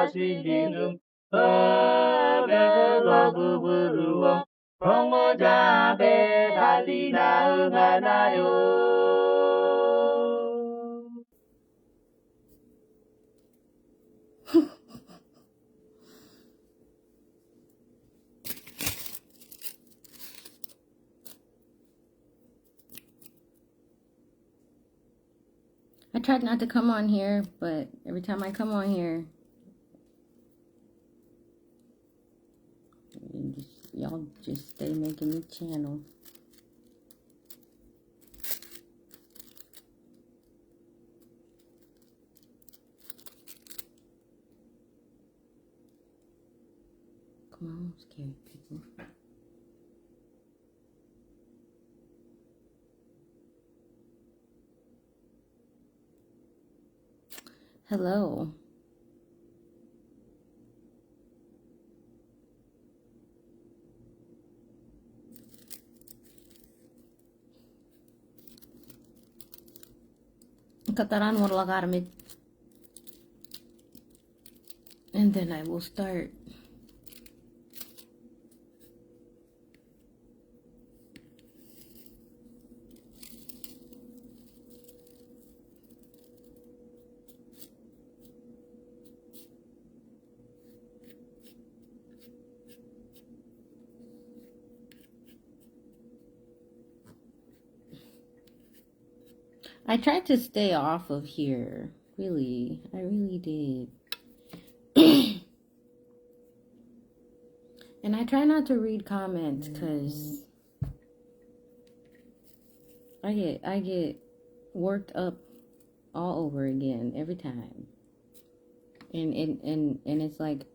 마시기는 법에서 부르워 성모자배 달리 나응하나요. I tried not to come on here, but every time I come on here, y'all just stay making me channel. Come on, scary people. Hello. Kataran mo lagarmit. And then I will start. I tried to stay off of here. Really. I really did. And I try not to read comments because I get worked up all over again every time. And it's like,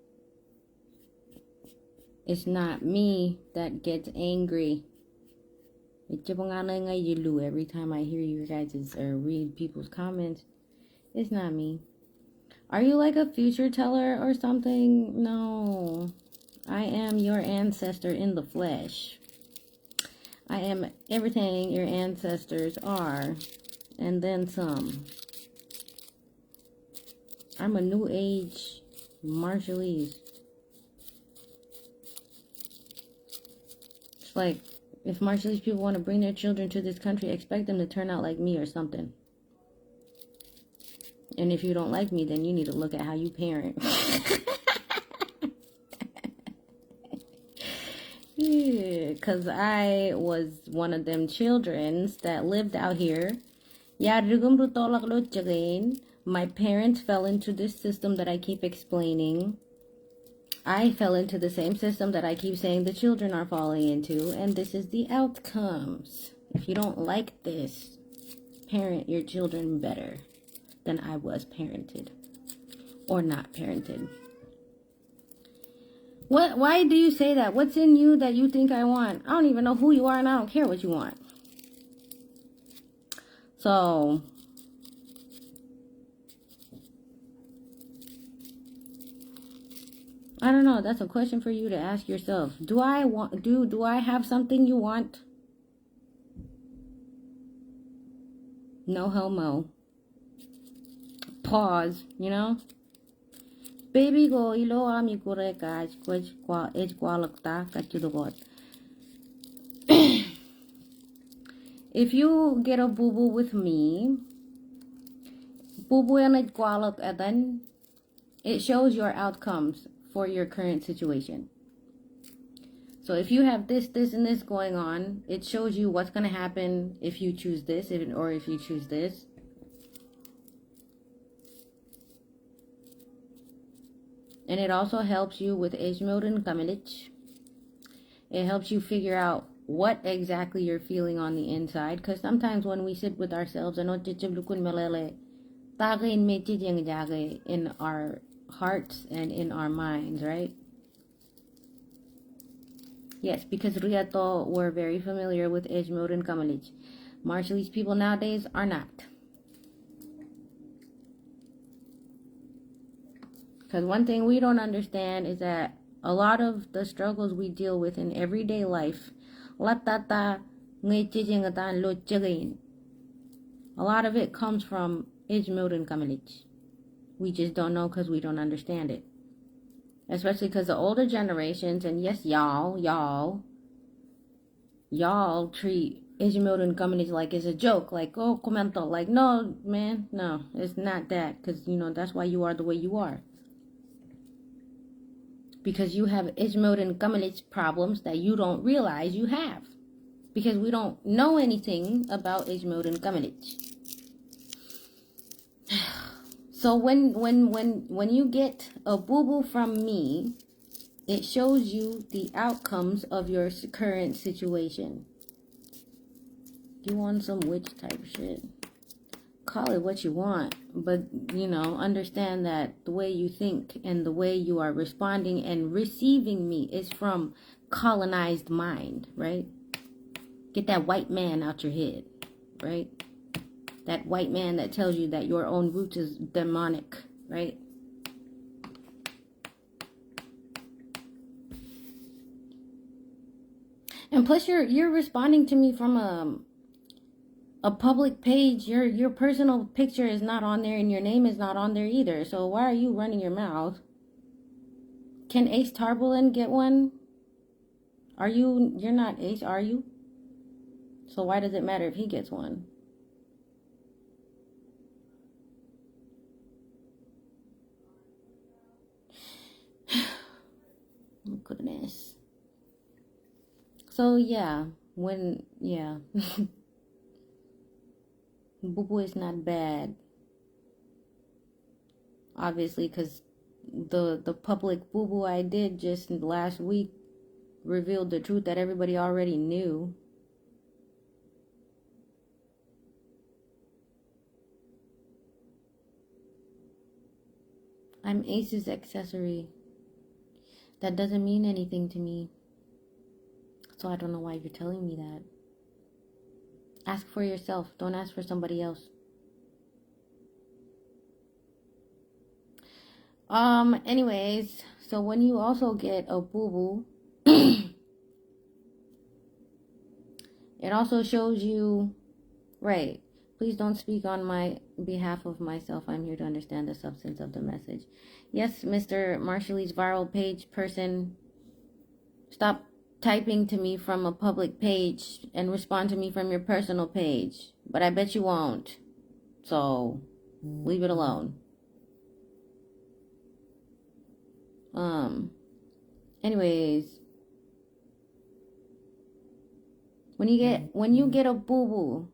it's not me that gets angry. Every time I hear you guys or read people's comments, it's not me. Are you like a future teller or something? No. I am your ancestor in the flesh. I am everything your ancestors are, and then some. I'm a new age Marshallese. It's like, if Marshallese people want to bring their children to this country, expect them to turn out like me or something. And if you don't like me, then you need to look at how you parent. Yeah, because I was one of them children that lived out here. My parents fell into this system that I keep explaining. I fell into the same system that I keep saying the children are falling into, and this is the outcomes. If you don't like this, parent your children better than I was parented or not parented. Why do you say that? What's in you that you think I want? I don't even know who you are, and I don't care what you want. So I don't know. That's a question for you to ask yourself. Do I have something you want? No homo. Pause, you know? Baby go ilo ami kure kaj kwa kwalakta kachudobot. If you get a boo-boo with me, boo-boo and kwalak adan, it shows your outcomes for your current situation. So if you have this, and this going on, it shows you what's going to happen if you choose this, or if you choose this. And it also helps you with Ejmodun Kamilich. It helps you figure out what exactly you're feeling on the inside. Because sometimes when we sit with ourselves, in our hearts and in our minds, right? Yes, because Riato were very familiar with Ejmodun Kamilich. Marshallese people nowadays are not. Because one thing we don't understand is that a lot of the struggles we deal with in everyday life, a lot of it comes from Ijmildan Kamilich. We just don't know because we don't understand it. Especially because the older generations, and yes, y'all treat Ishmael and communities like it's a joke. Like, oh, comento. Like, no, man, no, it's not that. Because, that's why you are the way you are. Because you have Ishmael and communities problems that you don't realize you have. Because we don't know anything about Ishmael and communities. So when you get a boo-boo from me, it shows you the outcomes of your current situation. You want some witch type shit, call it what you want, but understand that the way you think and the way you are responding and receiving me is from colonized mind, right? Get that white man out your head, right? That white man that tells you that your own roots is demonic, right? And plus you're responding to me from a public page. Your personal picture is not on there and your name is not on there either. So why are you running your mouth? Can Ace Tarbalin get one? You're not Ace, are you? So why does it matter if he gets one? Oh, goodness. So yeah, Boo-boo is not bad. Obviously, because the public boo-boo I did just last week revealed the truth that everybody already knew. I'm Ace's accessory. That doesn't mean anything to me. So I don't know why you're telling me that. Ask for yourself. Don't ask for somebody else. Anyways, so when you also get a boo-boo, it also shows you, right, please don't speak on my behalf of myself. I'm here to understand the substance of the message. Yes, Mr. Marshallese viral page person, stop typing to me from a public page and respond to me from your personal page. But I bet you won't. So, leave it alone. Anyways, when you get a boo-boo,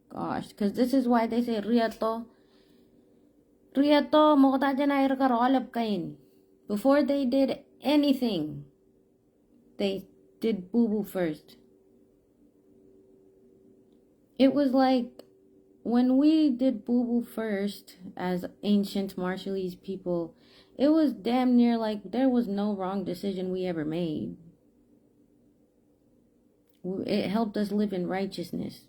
gosh, because this is why they say Riyato Moqtajan ay karolab kain. Before they did anything, they did boo-boo first. It was like when we did boo-boo first as ancient Marshallese people, it was damn near like there was no wrong decision we ever made. It helped us live in righteousness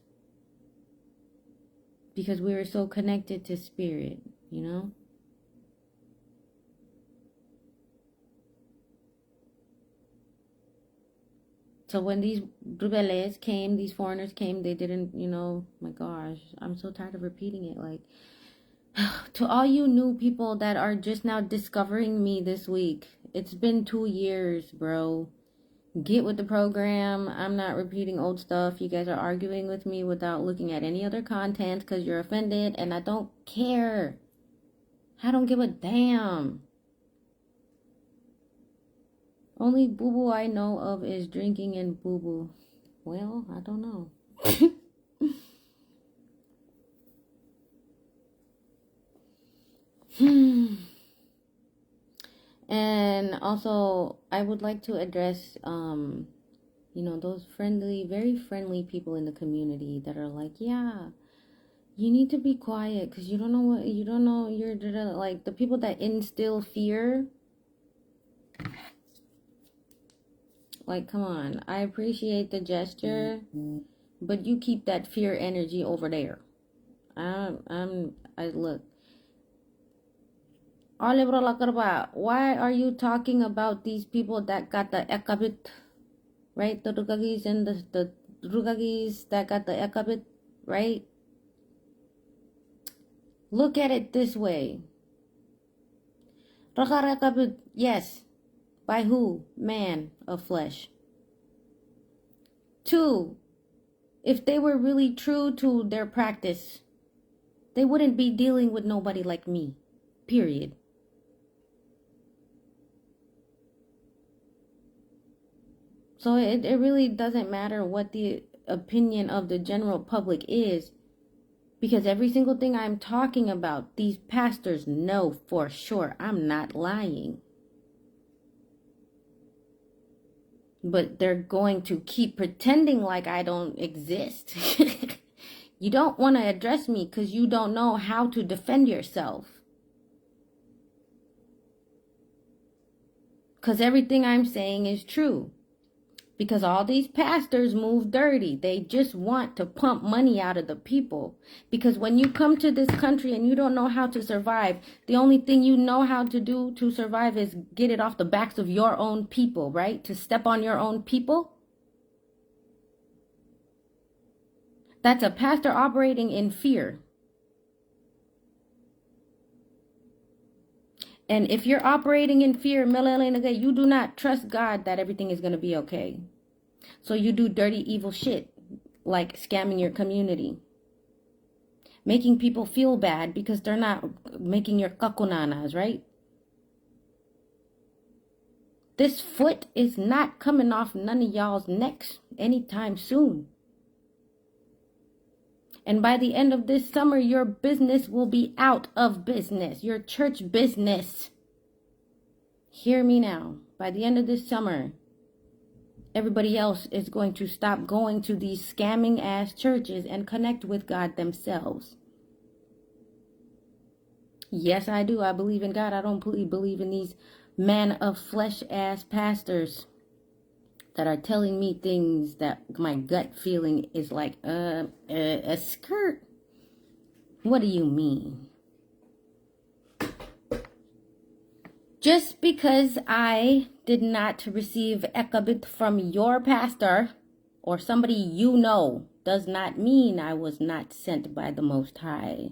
because we were so connected to spirit, So when these rebelles came, these foreigners came, they didn't, my gosh, I'm so tired of repeating it. Like, to all you new people that are just now discovering me this week, it's been 2 years, bro. Get with the program. I'm not repeating old stuff. You guys are arguing with me without looking at any other content because you're offended, and I don't care. I don't give a damn. Only boo-boo I know of is drinking and boo-boo. Well, I don't know. And also, I would like to address, those very friendly people in the community that are like, yeah, you need to be quiet because you don't know, you're like the people that instill fear. Like, come on, I appreciate the gesture, but you keep that fear energy over there. I look. Why are you talking about these people that got the ekabit, right? The Rugagis and the Rugagis that got the ekabit, right? Look at it this way. Raka ekabit, yes. By who? Man of flesh. 2, if they were really true to their practice, they wouldn't be dealing with nobody like me. Period. So it really doesn't matter what the opinion of the general public is, because every single thing I'm talking about, these pastors know for sure I'm not lying. But they're going to keep pretending like I don't exist. You don't want to address me because you don't know how to defend yourself. Because everything I'm saying is true. Because all these pastors move dirty. They just want to pump money out of the people. Because when you come to this country and you don't know how to survive, the only thing you know how to do to survive is get it off the backs of your own people, right? To step on your own people. That's a pastor operating in fear. And if you're operating in fear, you do not trust God that everything is going to be okay. So you do dirty, evil shit, like scamming your community. Making people feel bad because they're not making your kakunanas, right? This foot is not coming off none of y'all's necks anytime soon. And by the end of this summer, your business will be out of business. Your church business. Hear me now. By the end of this summer, everybody else is going to stop going to these scamming ass churches and connect with God themselves. Yes, I do. I believe in God. I don't believe in these man of flesh ass pastors that are telling me things that my gut feeling is like, a skirt. What do you mean? Just because I did not receive ekabit from your pastor or somebody you know does not mean I was not sent by the Most High.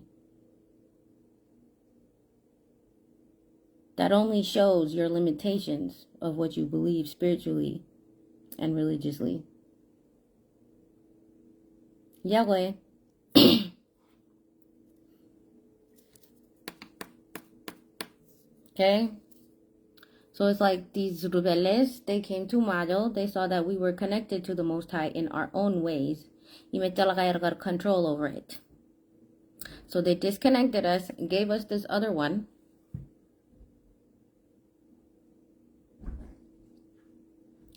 That only shows your limitations of what you believe spiritually and religiously. Yahweh. Okay? So it's like these rebeldes, they came to Mayo. They saw that we were connected to the Most High in our own ways. Y may talaga got control over it. So they disconnected us, gave us this other one.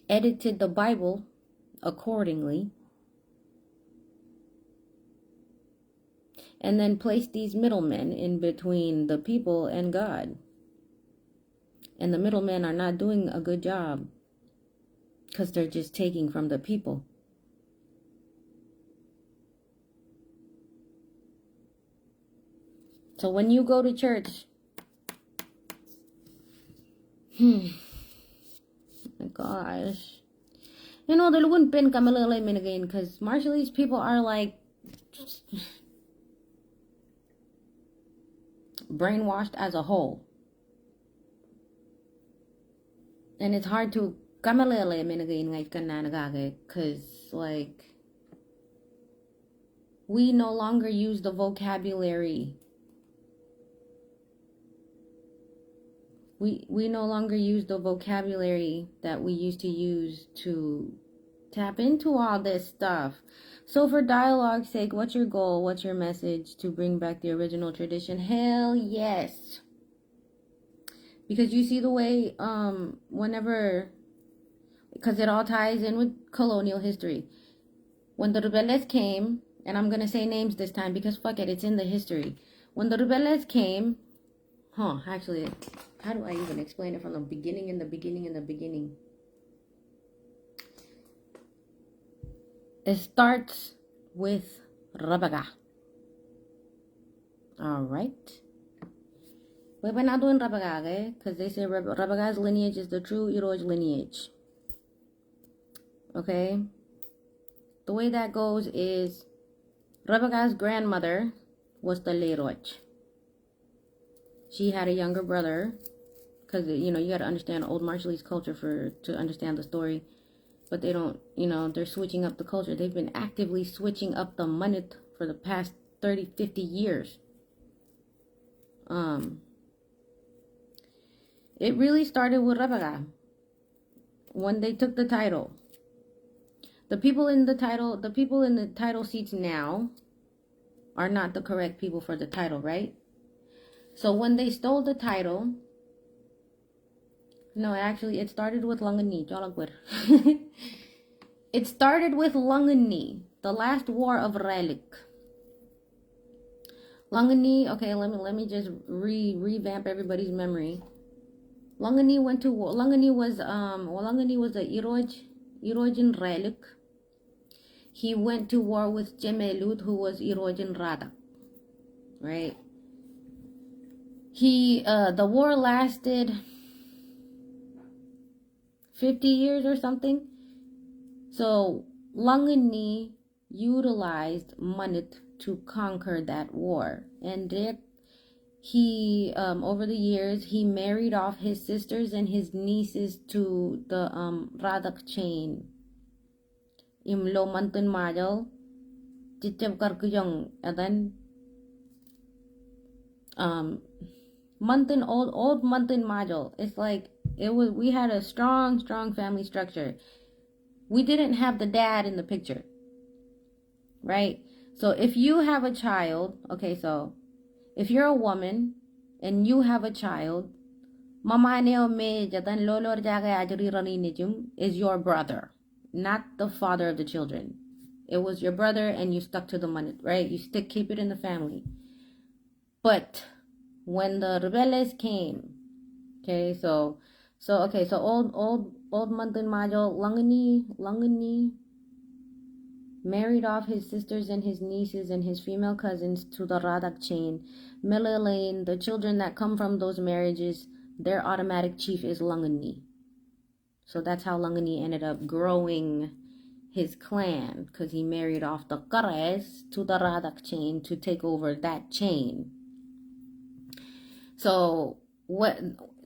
Edited the Bible accordingly. And then placed these middlemen in between the people and God. And the middlemen are not doing a good job because they're just taking from the people. So when you go to church, my gosh. You know, there wouldn't been again because Marshallese people are like brainwashed as a whole. And it's hard to because like we no longer use the vocabulary. We no longer use the vocabulary that we used to use to tap into all this stuff. So for dialogue's sake, what's your goal? What's your message to bring back the original tradition? Hell yes. Because you see the way, whenever, because it all ties in with colonial history. When the rebeldes came, and I'm going to say names this time because fuck it, it's in the history. When the rebeldes came, actually, how do I even explain it from the beginning, It starts with Rabaga. Alright. We're not doing Rabaga, okay? Because they say Rabaga's lineage is the true Iroj lineage. Okay? The way that goes is Rabaga's grandmother was the Leroch. She had a younger brother, because you know you got to understand old Marshallese culture to understand the story. But they don't, you know, they're switching up the culture. They've been actively switching up the manit for the past 30, 50 years. It really started with Rabaga when they took the title. The people in the title seats now are not the correct people for the title, right? So when they stole the title, no, actually it started with Langani. It started with Langani, the last war of Relic. Langani, okay, let me just revamp everybody's memory. Langani went to war. Langani was the Irojin Relic. He went to war with Gemelut, who was Irojin Rada. Right? The war lasted 50 years or something. So Langani utilized Manit to conquer that war, and he over the years he married off his sisters and his nieces to the Radak chain. Imlo Mantan Majal, Chichab Karkuyong, and then Mantan old Mantan Majal. It's like we had a strong family structure. We didn't have the dad in the picture, right? So if you have a child, okay, so if you're a woman and you have a child, is your brother, not the father of the children. It was your brother and you stuck to the money, right? You keep it in the family. But when the rebelles came, okay, so old Mantan Majo, Langani married off his sisters and his nieces and his female cousins to the Radak chain. Melelain, the children that come from those marriages, their automatic chief is Langani. So that's how Langani ended up growing his clan, because he married off the Kares to the Radak chain to take over that chain. So what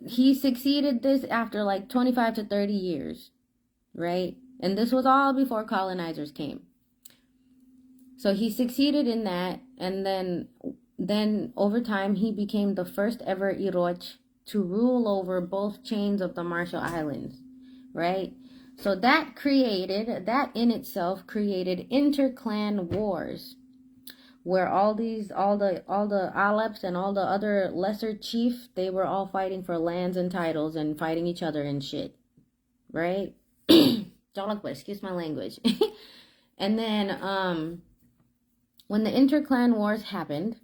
he succeeded this after like 25 to 30 years, right? And this was all before colonizers came. So he succeeded in that, and then over time he became the first ever Iroch to rule over both chains of the Marshall Islands, right? So that in itself created inter-clan wars, where all the Aleps and all the other lesser chief, they were all fighting for lands and titles and fighting each other and shit, right? Excuse my language. And then when the inter-clan wars happened,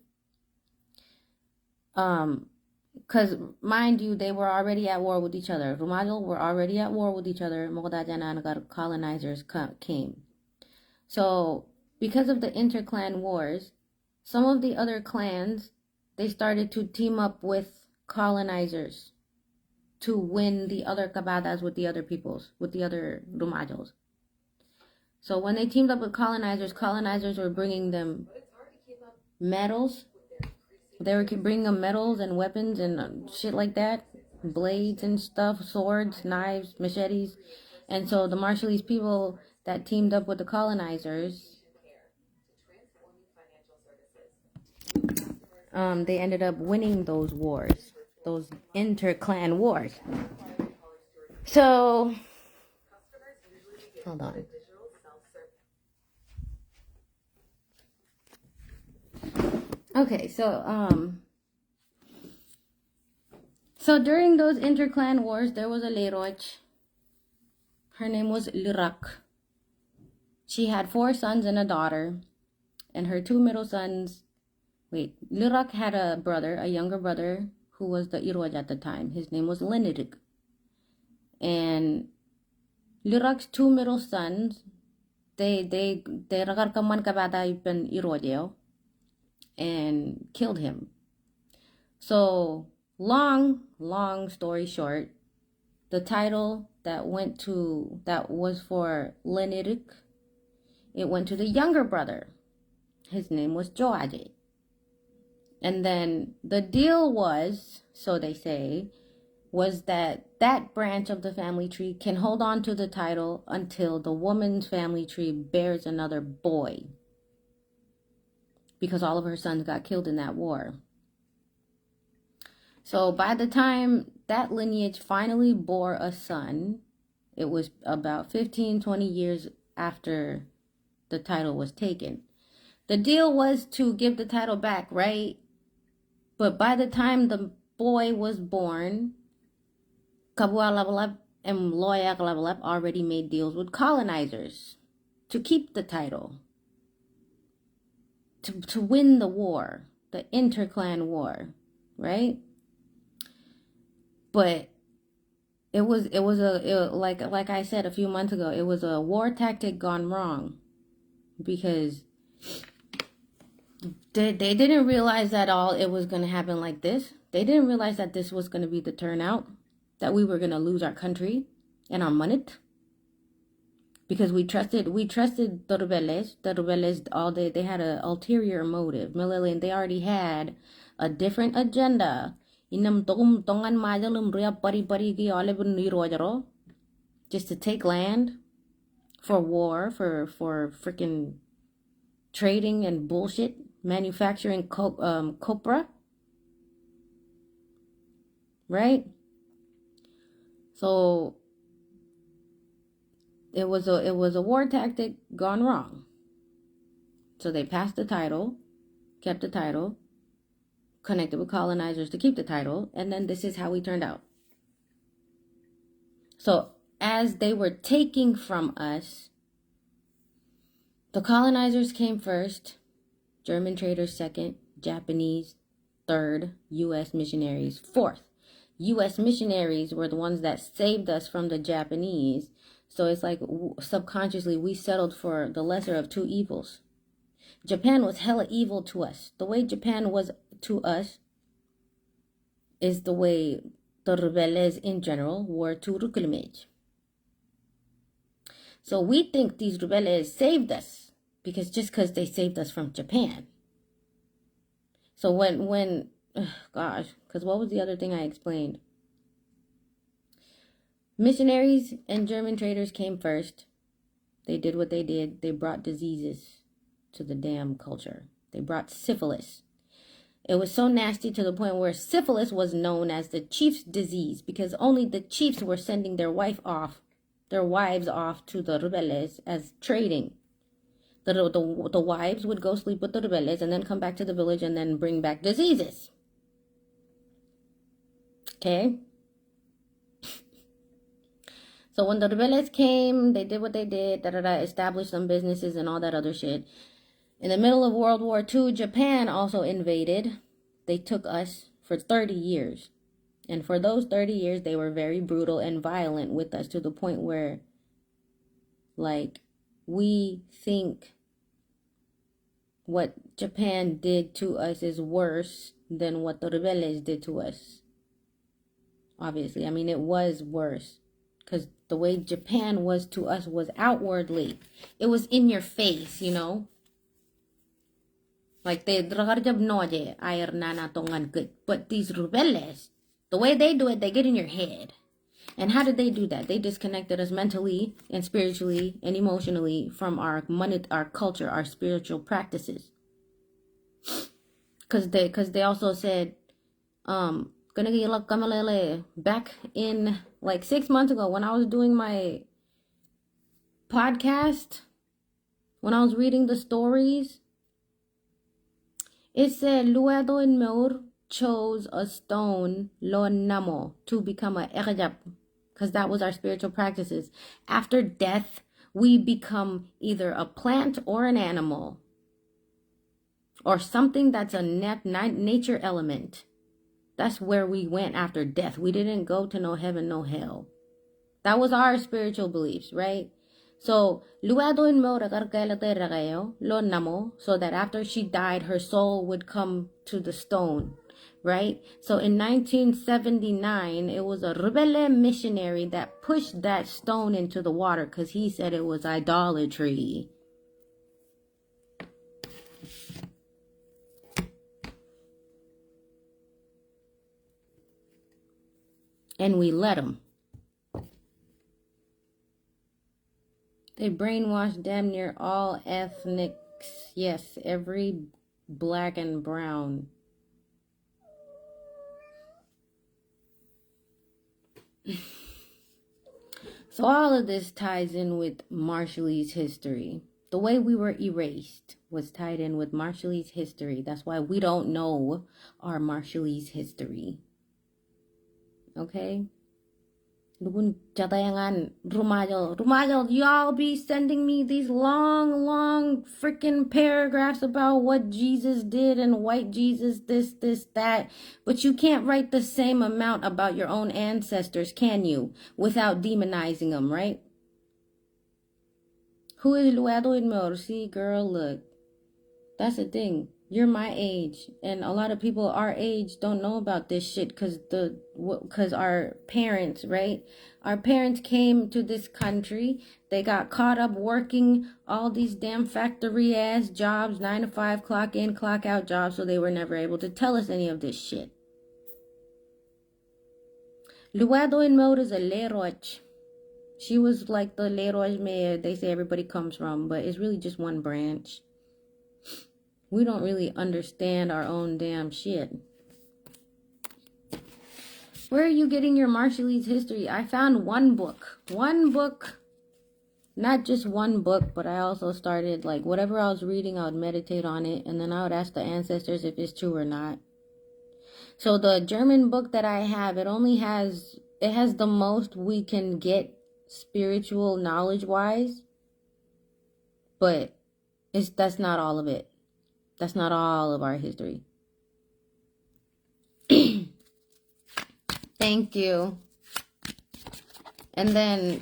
because mind you, they were already at war with each other. Rumajal were already at war with each other. Mogadajana colonizers came. So because of the inter-clan wars, some of the other clans, they started to team up with colonizers to win the other kabadas with the other peoples, with the other Rumajals. So when they teamed up with colonizers were bringing them metals. They were bringing them metals and weapons and shit like that, blades and stuff, swords, knives, machetes. And so the Marshallese people that teamed up with the colonizers, they ended up winning those wars, those inter-clan wars. So, hold on. Okay, so during those inter-clan wars, there was a Leroch. Her name was Lirak. She had 4 sons and a daughter, and her 2 middle sons. Lirak had a younger brother, who was the Iroj at the time. His name was Lenirik. And Lirak's 2 middle sons, they ragarkaman kabada ipan Irojeo and killed him. So long story short, the title that was for Lenirik, it went to the younger brother. His name was Joaje. And then the deal was, so they say, was that that branch of the family tree can hold on to the title until the woman's family tree bears another boy, because all of her sons got killed in that war. So by the time that lineage finally bore a son, it was about 15, 20 years after the title was taken. The deal was to give the title back, right? But by the time the boy was born, Kabua Labalab and Loyak Labalab already made deals with colonizers to keep the title, to win the war, the interclan war, right? But like I said a few months ago, it was a war tactic gone wrong, because they didn't realize that all it was going to happen like this. They didn't realize that this was going to be the turnout, that we were going to lose our country and our money, because we trusted the rebelles. The rebelles, all they had an ulterior motive. Millennium, they already had a different agenda. Just to take land for war, for freaking trading and bullshit, manufacturing copra, right? So it was a war tactic gone wrong. So they passed the title, kept the title, connected with colonizers to keep the title, and then this is how we turned out. So as they were taking from us, the colonizers came first, German traders second, Japanese third, U.S. missionaries fourth. U.S. missionaries were the ones that saved us from the Japanese. So it's like subconsciously we settled for the lesser of two evils. Japan was hella evil to us. The way Japan was to us is the way the rebelles in general were to Rukulmej. So we think these rebelles saved us because they saved us from Japan. So when gosh, because what was the other thing I explained? Missionaries and German traders came first. They did what they did. They brought diseases to the damn culture. They brought syphilis. It was so nasty to the point where syphilis was known as the chief's disease, because only the chiefs were sending their wives off to the rebelles as trading. The wives would go sleep with the rebelles and then come back to the village and then bring back diseases. Okay? So when the rebelles came, they did what they did, established some businesses and all that other shit. In the middle of World War II, Japan also invaded. They took us for 30 years. And for those 30 years, they were very brutal and violent with us, to the point where, like, we think what Japan did to us is worse than what the rebelles did to us. Obviously, I mean, it was worse, because the way Japan was to us was outwardly. It was in your face, you know? Like, but these rebelles, the way they do it, they get in your head. And how did they do that? They disconnected us mentally and spiritually and emotionally from our money, our culture, our spiritual practices. Because they also said, back in like 6 months ago when I was doing my podcast, when I was reading the stories, it said Luedo and Meur chose a stone, Lo Namo, to become a Erjap, because that was our spiritual practices. After death, we become either a plant or an animal, or something that's a nature element. That's where we went after death. We didn't go to no heaven, no hell. That was our spiritual beliefs, right? So, luado in mo lo namo, so that after she died, her soul would come to the stone, right? So in 1979, it was a rebelle missionary that pushed that stone into the water because he said it was idolatry. And we let them. They brainwashed damn near all ethnics. Yes, every black and brown. So all of this ties in with Marshallese history. The way we were erased was tied in with Marshallese history. That's why we don't know our Marshallese history. Okay? Rumajo, y'all be sending me these long freaking paragraphs about what Jesus did and white Jesus, this, that. But you can't write the same amount about your own ancestors, can you? Without demonizing them, right? Who is Luado Inmor? See, girl, look. That's the thing. You're my age, and a lot of people our age don't know about this shit because our parents, right? Our parents came to this country. They got caught up working all these damn factory ass jobs, 9 to 5, clock in, clock out jobs, so they were never able to tell us any of this shit. Luado in mode is a Leroch. She was like the Leroy mayor they say everybody comes from, but it's really just one branch. We don't really understand our own damn shit. Where are you getting your Marshallese history? I found one book. One book. Not just one book, but I also started, like, whatever I was reading, I would meditate on it, and then I would ask the ancestors if it's true or not. So the German book that I have, it has the most we can get spiritual knowledge-wise, but that's not all of it. That's not all of our history. Thank you. And then,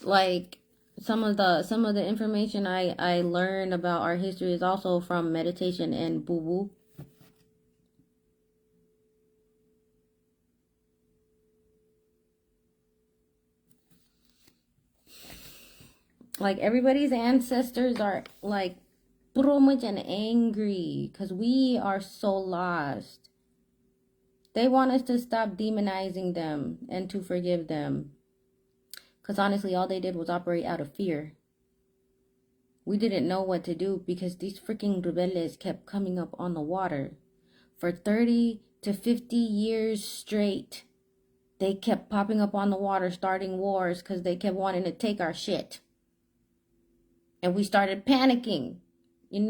like, some of the information I learned about our history is also from meditation and boo-boo. Like, everybody's ancestors are, like, much and angry because we are so lost. They want us to stop demonizing them and to forgive them. Because honestly, all they did was operate out of fear. We didn't know what to do because these freaking rebeldes kept coming up on the water. For 30 to 50 years straight, they kept popping up on the water, starting wars because they kept wanting to take our shit. And we started panicking. The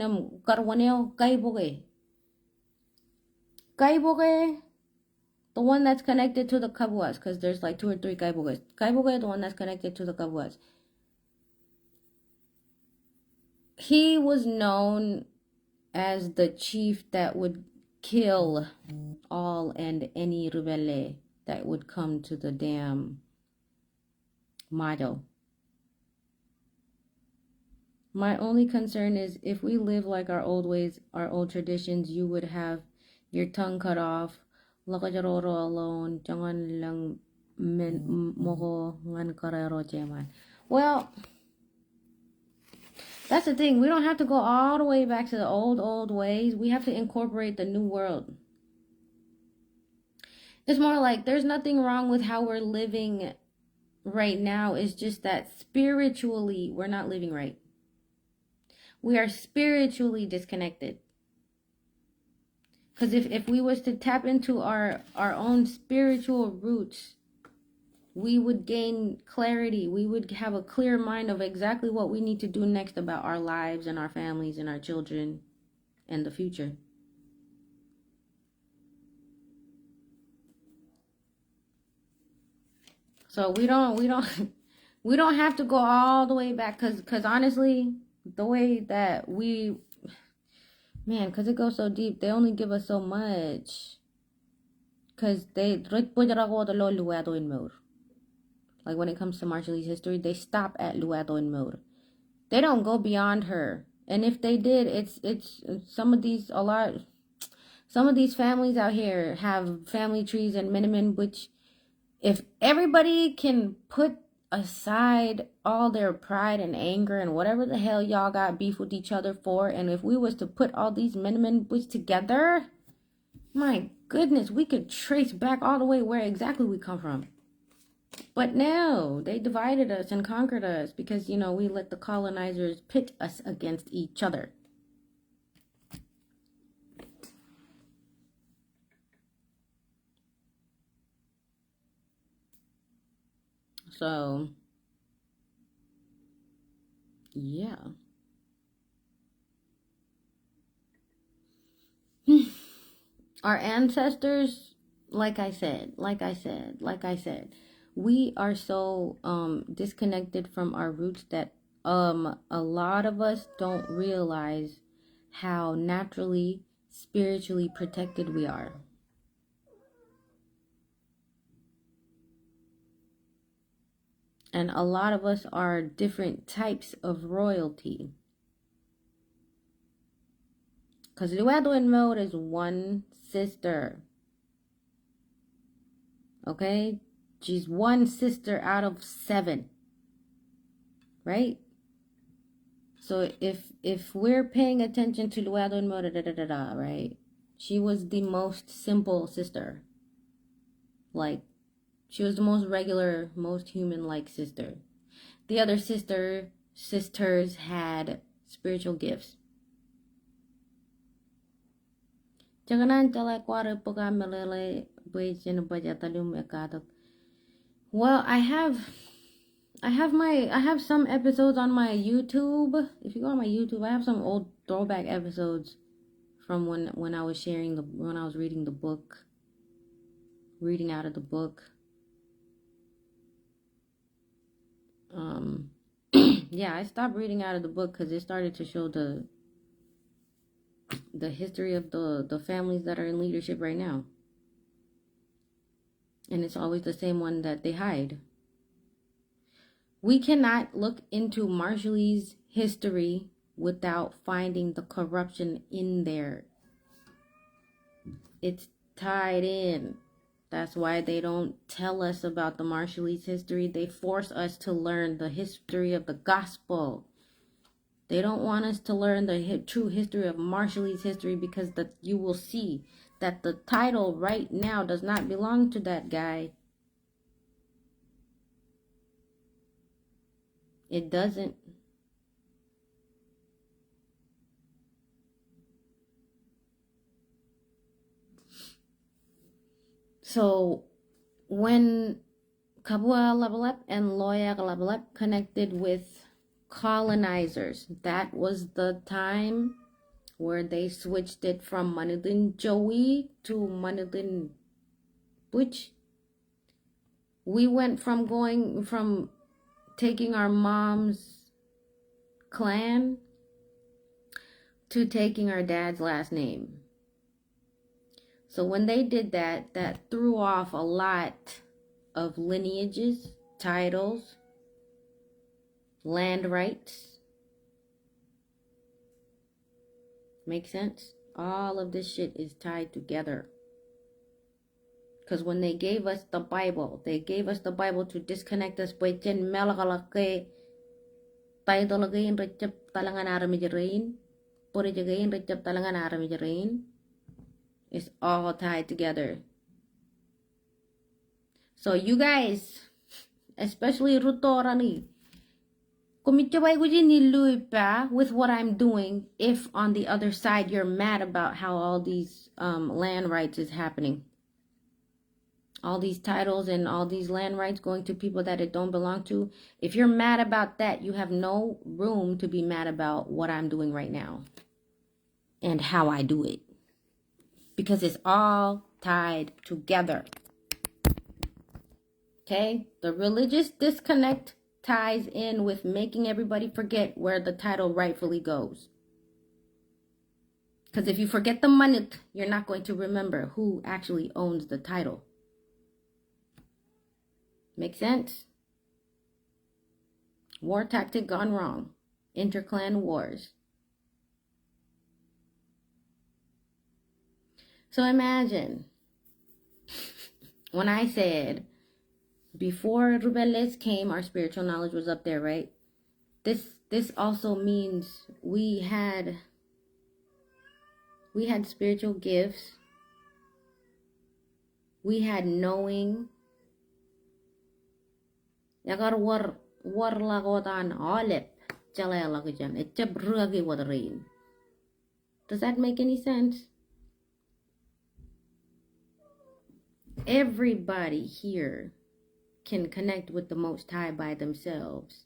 one that's connected to the Kabuas, because there's like 2 or 3 Kaiboges. Kaiboge, the one that's connected to the Kabuas. He was known as the chief that would kill all and any rebelle that would come to the damn Mado. My only concern is if we live like our old ways, our old traditions, you would have your tongue cut off, lakajaroro alone, jangan lang moko ngan karero jeman. Well, that's the thing. We don't have to go all the way back to the old ways. We have to incorporate the new world. It's more like there's nothing wrong with how we're living right now. It's just that spiritually, we're not living right. We are spiritually disconnected. Because if we was to tap into our own spiritual roots, we would gain clarity. We would have a clear mind of exactly what we need to do next about our lives and our families and our children and the future. So we don't have to go all the way back because honestly, the way that because it goes so deep, they only give us so much. Because like when it comes to Marshallese history, they stop at Luado and Mode. They don't go beyond her. And if they did, it's some of these families out here have family trees and minimum, which if everybody can put aside all their pride and anger and whatever the hell y'all got beef with each other for, and if we was to put all these minimum which together, my goodness, we could trace back all the way where exactly we come from. But no, they divided us and conquered us because, we let the colonizers pit us against each other. So, yeah. Our ancestors, like I said, we are so disconnected from our roots that a lot of us don't realize how naturally, spiritually protected we are. And a lot of us are different types of royalty. Because Luado and Mode is one sister. Okay? She's one sister out of 7. Right? So if we're paying attention to Luado and Mode, right? She was the most simple sister. Like, she was the most regular, most human-like sister. The other sisters had spiritual gifts. Well, I have some episodes on my YouTube. If you go on my YouTube, I have some old throwback episodes from when I was when I was reading out of the book. Yeah, I stopped reading out of the book because it started to show the history of the families that are in leadership right now. And it's always the same one that they hide. We cannot look into Marshallese history without finding the corruption in there. It's tied in. That's why they don't tell us about the Marshallese history. They force us to learn the history of the gospel. They don't want us to learn the true history of Marshallese history because you will see that the title right now does not belong to that guy. It doesn't. So when Kabua Labalep and Loya Labalep connected with colonizers, that was the time where they switched it from Manilin Joey to Manilin Butch. We went from taking our mom's clan to taking our dad's last name. So when they did that, that threw off a lot of lineages, titles, land rights. Make sense? All of this shit is tied together. Because when they gave us the Bible to disconnect us by Jen Melakalake, Taitolagain Recep Talangan Aramijarain, Porijagain Recep Talangan Aramijarain. It's all tied together. So you guys, especially Rutorani, with what I'm doing if on the other side you're mad about how all these land rights is happening. All these titles and all these land rights going to people that it don't belong to. If you're mad about that, you have no room to be mad about what I'm doing right now and how I do it. Because it's all tied together. Okay? The religious disconnect ties in with making everybody forget where the title rightfully goes. Because if you forget the manit, you're not going to remember who actually owns the title. Make sense? War tactic gone wrong. Interclan wars. So imagine when I said before Rubeles came, our spiritual knowledge was up there, right? This also means we had spiritual gifts We had knowing. Yagar war lagotan olip. Jalayalagan. Echabragi wadarin. Does that make any sense? Everybody here can connect with the Most High by themselves,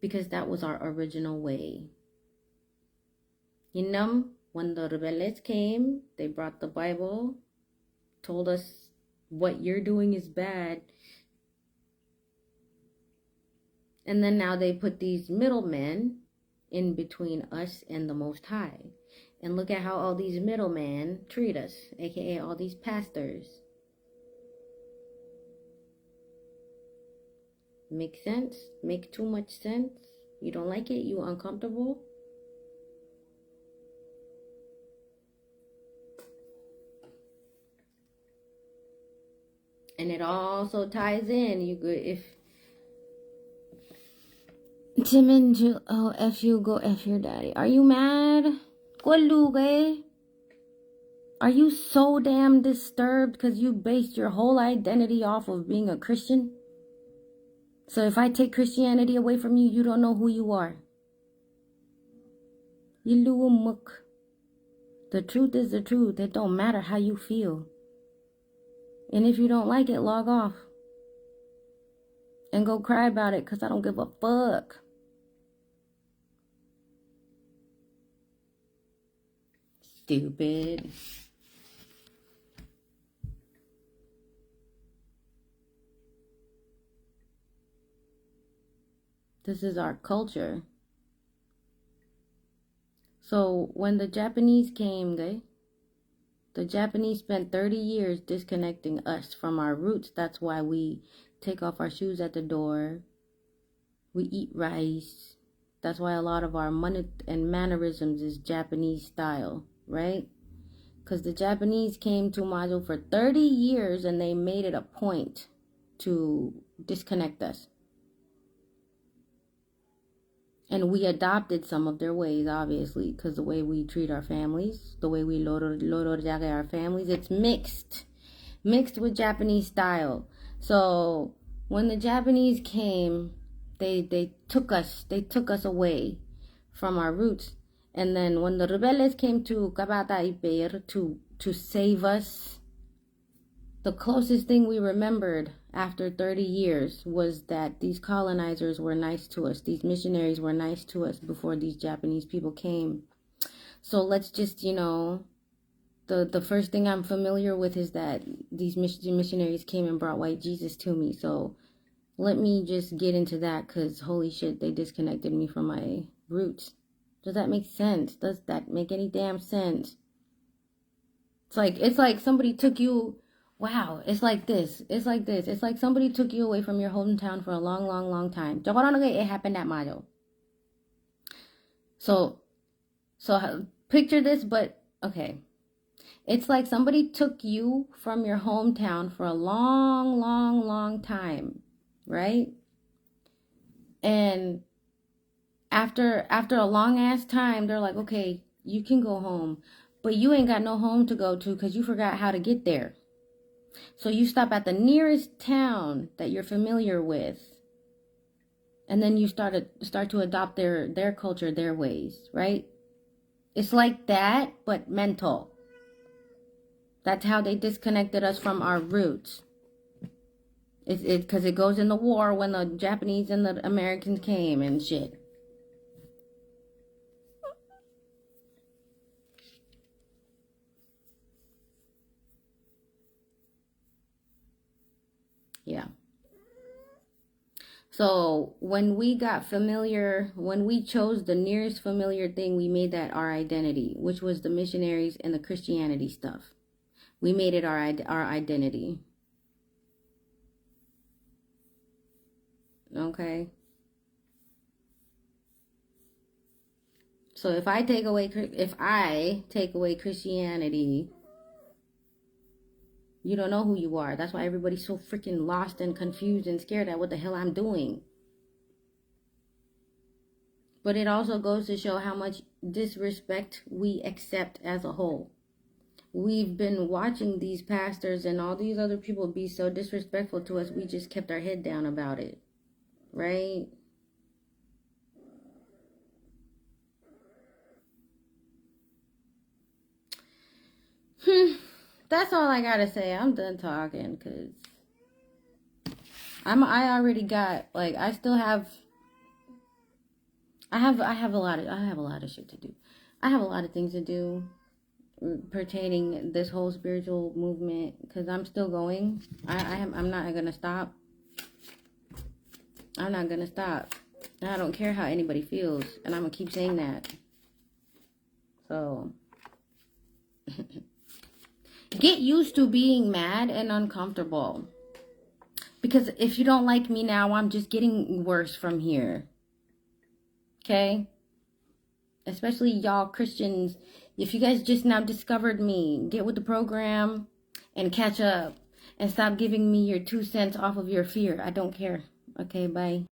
because that was our original way. You know, when the rebels came, they brought the Bible, told us what you're doing is bad. And then now they put these middlemen in between us and the Most High. And look at how all these middlemen treat us, aka all these pastors. Make sense? Make too much sense? You don't like it? You uncomfortable? And it also ties in. You could, if Timon, oh, F you, go F your daddy. Are you mad? Are you so damn disturbed because you based your whole identity off of being a Christian? So if I take Christianity away from you, you don't know who you are. You little muck. The truth is the truth. It don't matter how you feel. And if you don't like it, log off. And go cry about it, because I don't give a fuck. Stupid. This is our culture. So when the Japanese came, the Japanese spent 30 years disconnecting us from our roots. That's why we take off our shoes at the door. We eat rice. That's why a lot of our money and mannerisms is Japanese style, right? Because the Japanese came to Majo for 30 years and they made it a point to disconnect us. And we adopted some of their ways, obviously, because the way we treat our families, the way we lorojage our families, it's mixed with Japanese style. So when the Japanese came, they took us away from our roots. And then when the rebeldes came to Kabata Iper to save us, the closest thing we remembered after 30 years was that these colonizers were nice to us. These missionaries were nice to us before these Japanese people came. So let's just, the first thing I'm familiar with is that these missionaries came and brought white Jesus to me. So let me just get into that, because holy shit, they disconnected me from my roots. Does that make sense? Does that make any damn sense? It's like somebody took you. Wow, it's like this. It's like somebody took you away from your hometown for a long, long, long time. It happened at Mayo. So picture this, but okay. It's like somebody took you from your hometown for a long, long, long time, right? And after a long ass time, they're like, okay, you can go home, but you ain't got no home to go to because you forgot how to get there. So you stop at the nearest town that you're familiar with, and then you start to adopt their culture, their ways, right? It's like that, but mental. That's how they disconnected us from our roots. It's because it goes in the war when the Japanese and the Americans came and shit. Yeah. So when we got familiar, when we chose the nearest familiar thing, we made that our identity, which was the missionaries and the Christianity stuff. We made it our identity. Okay. So if I take away Christianity, you don't know who you are. That's why everybody's so freaking lost and confused and scared at what the hell I'm doing. But it also goes to show how much disrespect we accept as a whole. we've been watching these pastors and all these other people be so disrespectful to us. We just kept our head down about it, right? That's all I gotta say. I'm done talking because I already got, like, I still have I have a lot of shit to do. I have a lot of things to do pertaining this whole spiritual movement because I'm still going. I'm not gonna stop. I'm not gonna stop. And I don't care how anybody feels, and I'm gonna keep saying that. So get used to being mad and uncomfortable. Because if you don't like me now, I'm just getting worse from here. Okay? Especially y'all Christians. If you guys just now discovered me, get with the program and catch up. And stop giving me your 2 cents off of your fear. I don't care. Okay, bye.